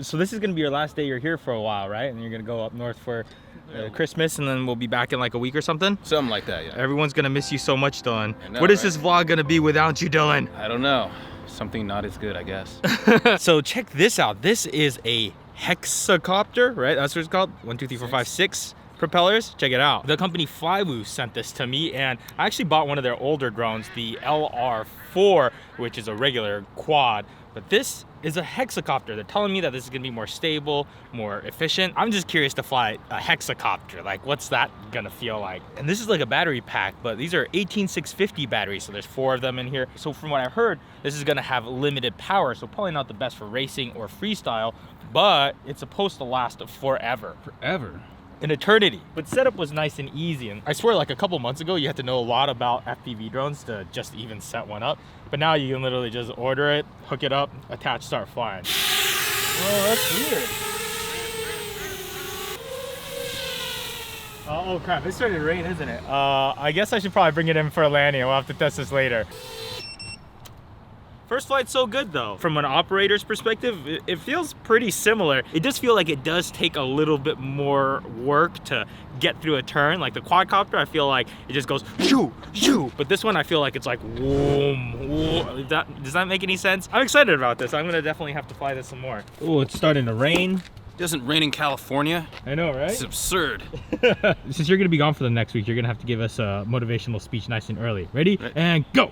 So this is gonna be your last day you're here for a while, right? And you're gonna go up north for Christmas, and then we'll be back in like a week or something? Something like that, yeah. Everyone's gonna miss you so much, Dylan. I know, What is right? this vlog gonna be without you, Dylan? I don't know. Something not as good, I guess. So check this out. This is a hexacopter, right? That's what it's called. 1, 2, 3, 4, 5, 6 propellers. Check it out. The company Flywoo sent this to me, and I actually bought one of their older drones, the LR4, which is a regular quad. But this is a hexacopter. They're telling me that this is gonna be more stable, more efficient. I'm just curious to fly a hexacopter. Like, what's that gonna feel like? And this is like a battery pack, but these are 18650 batteries, so there's 4 of them in here. So from what I heard, this is gonna have limited power, so probably not the best for racing or freestyle, but it's supposed to last forever. Forever? An eternity. But setup was nice and easy, and I swear like a couple months ago you had to know a lot about FPV drones to just even set one up, but now you can literally just order it, hook it up, attach, start flying. Oh, that's weird. Oh crap, it's starting to rain, isn't it? I guess I should probably bring it in for a landing. We'll have to test this later. First flight's so good though. From an operator's perspective, it feels pretty similar. It does feel like it does take a little bit more work to get through a turn. Like the quadcopter, I feel like it just goes shoo, shoo. But this one, I feel like it's like whoom, whoom. Does that make any sense? I'm excited about this. I'm gonna definitely have to fly this some more. Oh, it's starting to rain. It doesn't rain in California. I know, right? It's absurd. Since you're gonna be gone for the next week, you're gonna have to give us a motivational speech nice and early. Ready? Right. And go.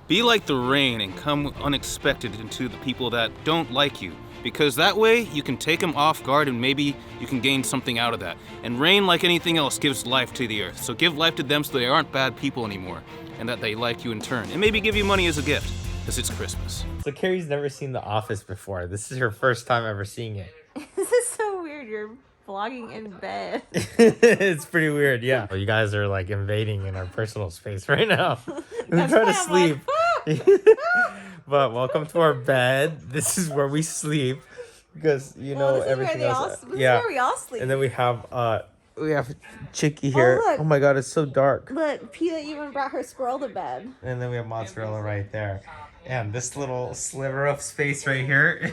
Be like the rain and come unexpected into the people that don't like you. Because that way, you can take them off guard and maybe you can gain something out of that. And rain, like anything else, gives life to the earth. So give life to them so they aren't bad people anymore. And that they like you in turn. And maybe give you money as a gift. Because it's Christmas. So Carrie's never seen The Office before. This is her first time ever seeing it. This is so weird. You're vlogging in bed. It's pretty weird, yeah. Well, you guys are like invading in our personal space right now. We're trying to sleep. But welcome to our bed. This is where we sleep because you know this is everything else. This is where we all sleep. And then we have Chicky here. look. Oh my god, it's so dark. Look, Peta even brought her squirrel to bed. And then we have mozzarella right there. And this little sliver of space right here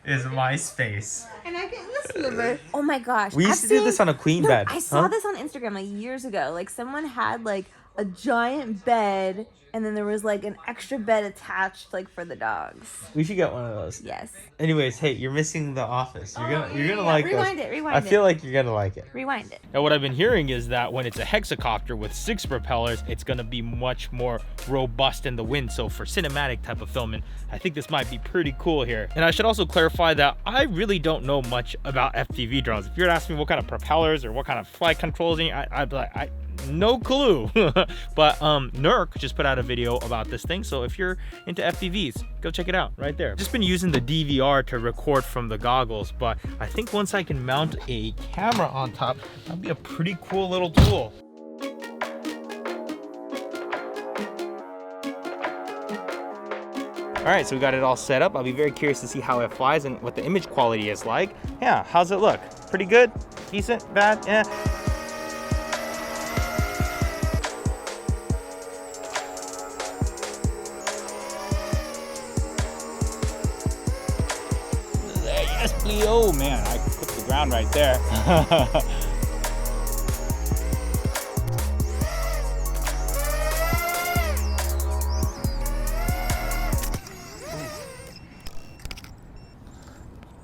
is my space. And I get this sliver. Oh my gosh. We used to do this on a queen bed. I saw this on Instagram like years ago. Like someone had like a giant bed and then there was like an extra bed attached like for the dogs. We should get one of those. Yes. Anyways, hey, you're missing The Office. You're gonna like rewind this. it, rewind I it. feel like you're gonna like it. Rewind it. Now what I've been hearing is that when it's a hexacopter with 6 propellers, it's gonna be much more robust in the wind. So for cinematic type of filming, I think this might be pretty cool here. And I should also clarify that I really don't know much about FPV drones. If you're asking me what kind of propellers or what kind of flight controls, I'd be like, no clue. But Nurk just put out a video about this thing, so if you're into FPVs, go check it out right there. Just been using the DVR to record from the goggles, but I think once I can mount a camera on top, that'll be a pretty cool little tool. All right, so we got it all set up. I'll be very curious to see how it flies and what the image quality is like. Yeah, how's it look? Pretty good? Decent? Bad? Yeah. Yes, please. Oh man, I put the ground right there.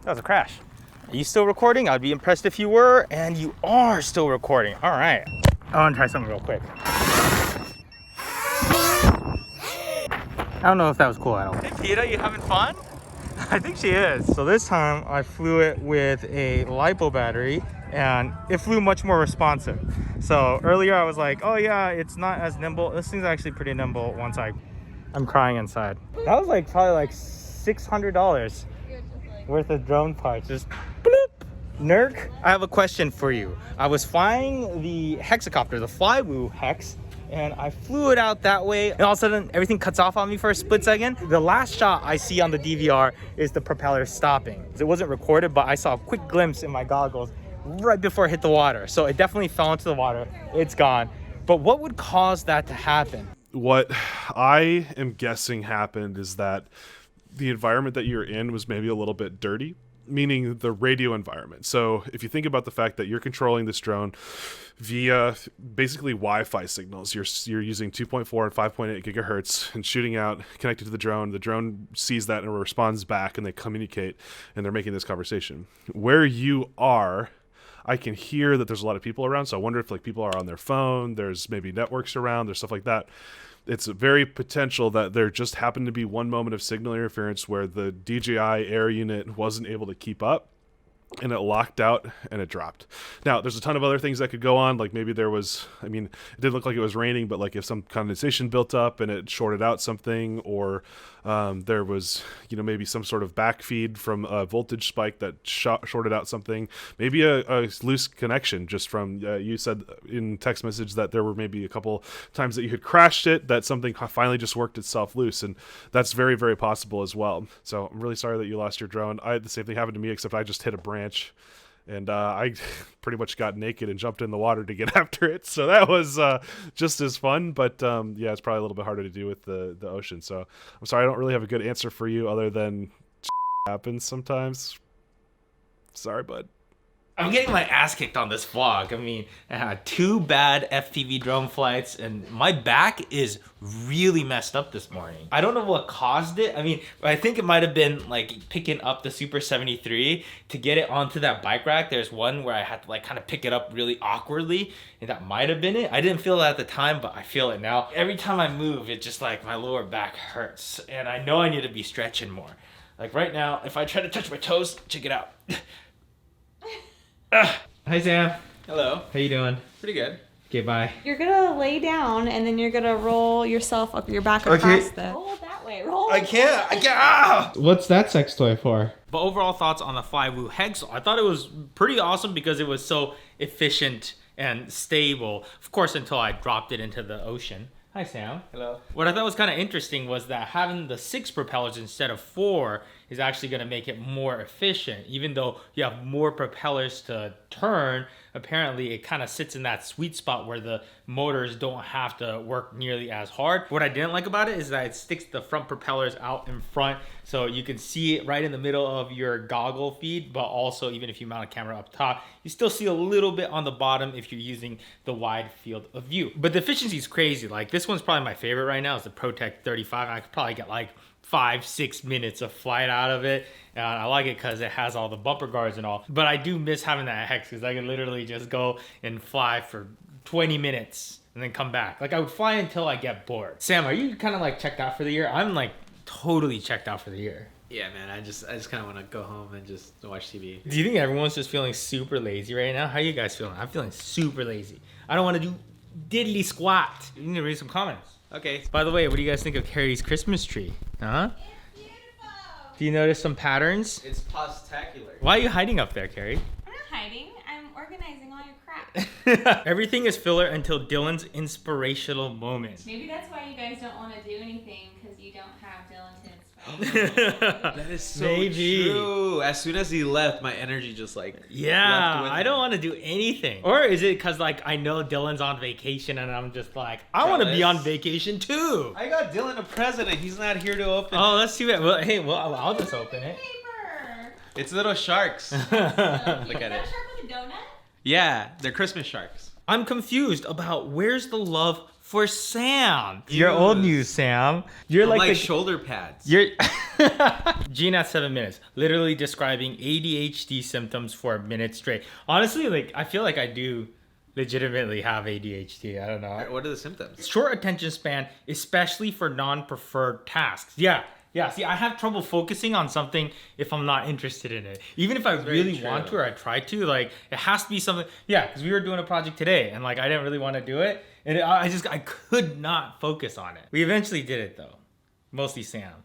That was a crash. Are you still recording? I'd be impressed if you were, and you are still recording. All right. I want to try something real quick. I don't know if that was cool at all. Hey, Peta, you having fun? I think she is. So this time I flew it with a LiPo battery and it flew much more responsive. So earlier I was like, oh yeah, it's not as nimble. This thing's actually pretty nimble once I'm crying inside. That was like probably like $600 worth of drone parts. Just bloop. Nurk, I have a question for you. I was flying the hexacopter, the Flywoo Hex, and I flew it out that way, and all of a sudden everything cuts off on me for a split second. The last shot I see on the DVR is the propeller stopping. It wasn't recorded, but I saw a quick glimpse in my goggles right before it hit the water. So it definitely fell into the water. It's gone. But what would cause that to happen? What I am guessing happened is that the environment that you're in was maybe a little bit dirty. meaning the radio environment. So if you think about the fact that you're controlling this drone via basically Wi-Fi signals, you're using 2.4 and 5.8 gigahertz and shooting out, connected to the drone sees that and responds back, and they communicate, and they're making this conversation. Where you are, I can hear that there's a lot of people around, so I wonder if like people are on their phone, there's maybe networks around, there's stuff like that. It's very potential that there just happened to be one moment of signal interference where the DJI Air unit wasn't able to keep up, and it locked out and it dropped. Now, there's a ton of other things that could go on. Like maybe there was, I mean, it didn't look like it was raining, but like if some condensation built up and it shorted out something, or there was, maybe some sort of backfeed from a voltage spike that shorted out something. Maybe a loose connection just from, you said in text message that there were maybe a couple times that you had crashed it, that something finally just worked itself loose. And that's very, very possible as well. So I'm really sorry that you lost your drone. The same thing happened to me, except I just hit a branch, and I pretty much got naked and jumped in the water to get after it. So that was just as fun, but yeah, it's probably a little bit harder to do with the ocean. So I'm sorry, I don't really have a good answer for you other than happens sometimes. Sorry, bud. I'm getting my ass kicked on this vlog. I mean, I had 2 bad FPV drone flights, and my back is really messed up this morning. I don't know what caused it. I mean, I think it might have been like picking up the Super 73 to get it onto that bike rack. There's one where I had to like kind of pick it up really awkwardly, and that might have been it. I didn't feel that at the time, but I feel it now. Every time I move, it just like my lower back hurts, and I know I need to be stretching more. Like right now, if I try to touch my toes, check it out. Hi Sam. Hello. How you doing? Pretty good. Okay, bye. You're gonna lay down and then you're gonna roll yourself up your back across the. Roll that way. Roll. I can't. Ah! What's that sex toy for? But overall thoughts on the Flywoo Hex? I thought it was pretty awesome because it was so efficient and stable. Of course, until I dropped it into the ocean. Hi Sam. Hello. What I thought was kind of interesting was that having the 6 propellers instead of 4 is actually going to make it more efficient. Even though you have more propellers to turn, apparently it kind of sits in that sweet spot where the motors don't have to work nearly as hard. What I didn't like about it is that it sticks the front propellers out in front, so you can see it right in the middle of your goggle feed, but also even if you mount a camera up top, you still see a little bit on the bottom if you're using the wide field of view. But the efficiency is crazy. Like this one's probably my favorite right now is the ProTech 35. I could probably get like 5-6 minutes of flight out of it. I like it because it has all the bumper guards and all, but I do miss having that Hex because I can literally just go and fly for 20 minutes and then come back. Like I would fly until I get bored. Sam, are you kind of like checked out for the year? I'm like totally checked out for the year. Yeah, man. I just kind of want to go home and just watch TV. Do you think everyone's just feeling super lazy right now? How are you guys feeling? I'm feeling super lazy. I don't want to do diddly squat. You need to read some comments. Okay. By the way, what do you guys think of Carrie's Christmas tree? Huh? It's beautiful. Do you notice some patterns? It's postacular. Why are you hiding up there, Carrie? I'm not hiding. I'm organizing all your crap. Everything is filler until Dylan's inspirational moment. Maybe that's why you guys don't want to do anything because you don't have Dylan to inspire. That is so Maybe. true. As soon as he left, my energy just like Yeah, left with I him. don't want to do anything. Or is it because like I know Dylan's on vacation and I'm just like, I want to be Jealous. on vacation too. I got Dylan a present and he's not here to open Oh, it. let's see what. Well, hey, well, I'll just open it. Paper. It's little sharks. Look at Is it. that a shark with a donut? Yeah, they're Christmas sharks. I'm confused about where's the love for Sam. Use. You're old news, Sam. You're I'm like like the shoulder pads. You're Gene at 7 minutes, literally describing ADHD symptoms for a minute straight. Honestly, like I feel like I do legitimately have ADHD. I don't know. What are the symptoms? Short attention span, especially for non-preferred tasks. Yeah. See, I have trouble focusing on something if I'm not interested in it. Even if I really true. want to or I try to, like it has to be something. Yeah, because we were doing a project today and like I didn't really want to do it, and I could not focus on it. We eventually did it though, mostly Sam,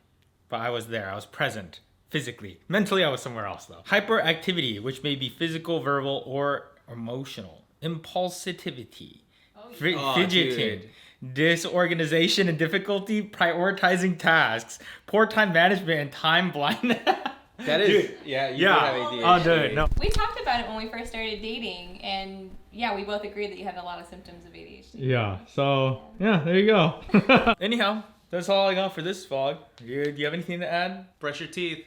but I was there. I was present physically. Mentally, I was somewhere else though. Hyperactivity, which may be physical, verbal, or emotional. Impulsivity. Fidgeted. Dude. Disorganization and difficulty prioritizing tasks, poor time management and time blindness. That is, Dude, yeah, you yeah. do have ADHD. Oh, dude, no. We talked about it when we first started dating, and yeah, we both agreed that you had a lot of symptoms of ADHD. Yeah. So yeah, there you go. Anyhow, that's all I got for this vlog. Do you have anything to add? Brush your teeth.